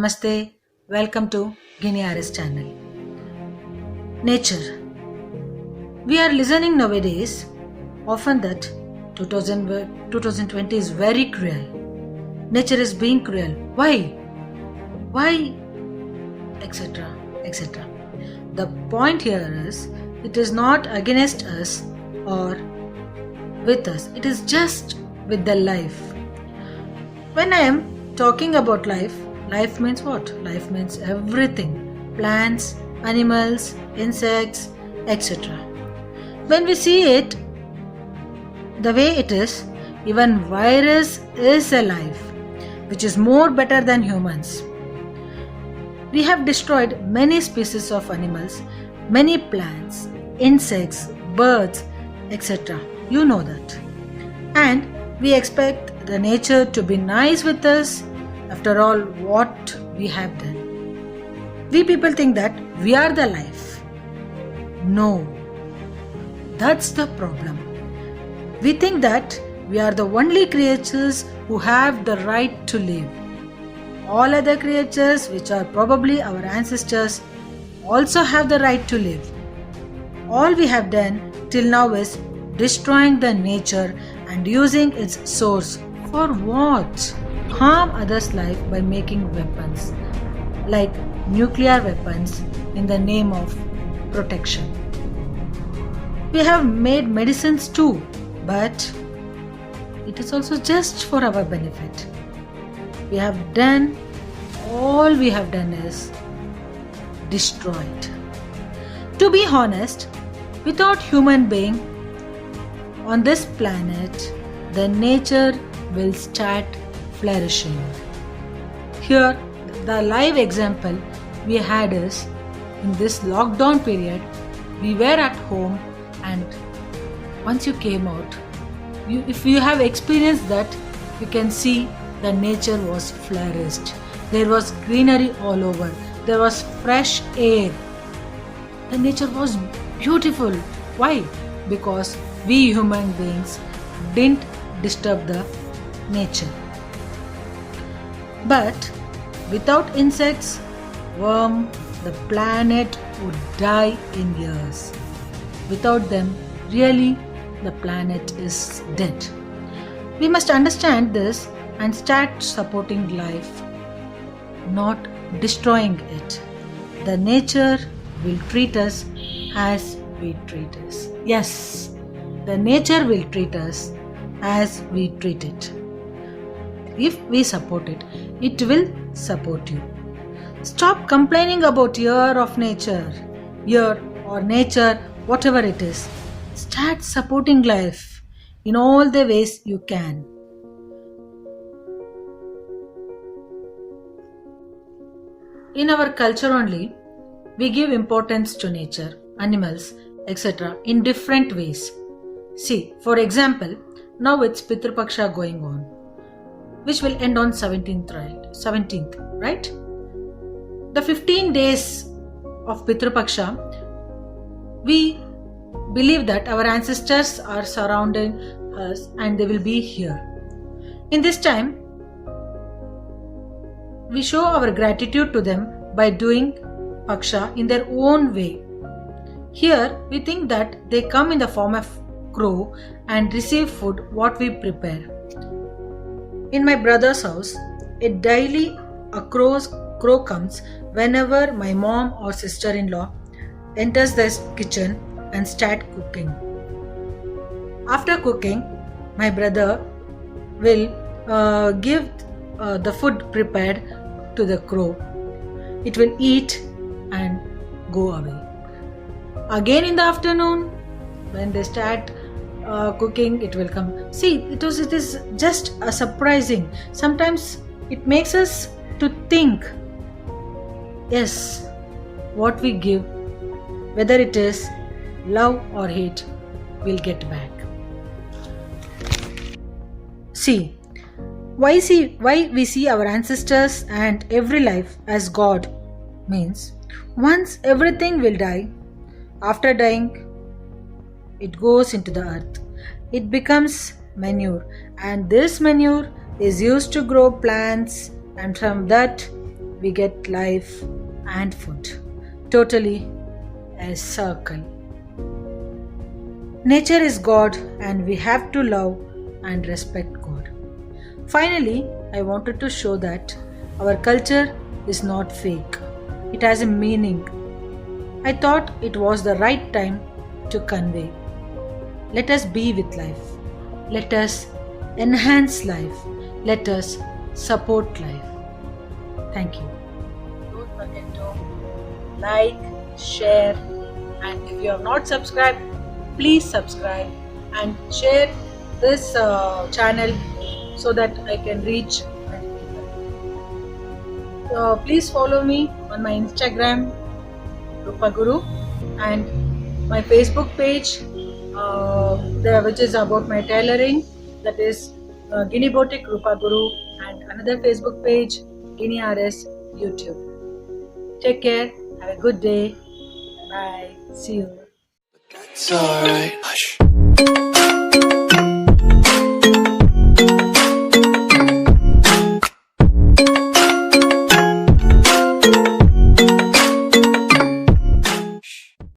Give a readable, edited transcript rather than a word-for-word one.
Namaste, welcome to Guinearis channel. Nature. We are listening nowadays often that 2020 is very cruel. Nature is being cruel. Why? Why? Etc. etc. The point here is it is not against us or with us. It is just with the life. When I am talking about life, life means what? Life means everything. Plants, animals, insects, etc. When we see it the way it is, even virus is alive, which is more better than humans. We have destroyed many species of animals, many plants, insects, birds, etc. You know that. And we expect the nature to be nice with us after all what we have done. We people think that we are the life. No, that's the problem. We think that we are the only creatures who have the right to live. All other creatures, which are probably our ancestors, also have the right to live. All we have done till now is destroying the nature and using its source for what? Harm others' life by making weapons, like nuclear weapons, in the name of protection. We have made medicines too, but it is also just for our benefit. All we have done is destroyed. To be honest, without human being on this planet, the nature will start flourishing. Here, the live example we had is in this lockdown period, we were at home, and once you came out, if you have experienced that, you can see the nature was flourished. There was greenery all over. There was fresh air. The nature was beautiful. Why? Because we human beings didn't disturb the nature. But without insects, worms, the planet would die in years. Without them, really, the planet is dead. We must understand this and start supporting life, not destroying it. The nature will treat us as we treat us. Yes, the nature will treat us as we treat it. If we support it, it will support you. Stop complaining about year of nature, year or nature, whatever it is. Start supporting life in all the ways you can. In our culture only, we give importance to nature, animals, etc. in different ways. See, for example, now it's Pitru Paksha going on, which will end on 17th, right? The 15 days of Pitru Paksha, we believe that our ancestors are surrounding us and they will be here. In this time, we show our gratitude to them by doing Paksha in their own way. Here, we think that they come in the form of crow and receive food what we prepare. In my brother's house, a crow comes whenever my mom or sister-in-law enters the kitchen and start cooking. After cooking, my brother will give the food prepared to the crow. It will eat and go away. Again in the afternoon, when they start cooking, it will come. See, it is just a surprising. Sometimes it makes us to think, yes, what we give, whether it is love or hate, we'll get back. See, why we see our ancestors and every life as God means once everything will die, after dying, it goes into the earth. It becomes manure, and this manure is used to grow plants, and from that we get life and food. Totally a circle. Nature is God and we have to love and respect God. Finally, I wanted to show that our culture is not fake. It has a meaning. I thought it was the right time to convey. Let us be with life. Let us enhance life. Let us support life. Thank you. Don't forget to like, share, and if you have not subscribed, please subscribe and share this channel so that I can reach many people. Please follow me on my Instagram, Rupa Guru, and my Facebook page, which is about my tailoring, that is Guinea Boutique Rupa Guru, and another Facebook page, Guinea RS YouTube. Take care. Have a good day. Bye. See you. It's alright. Hush.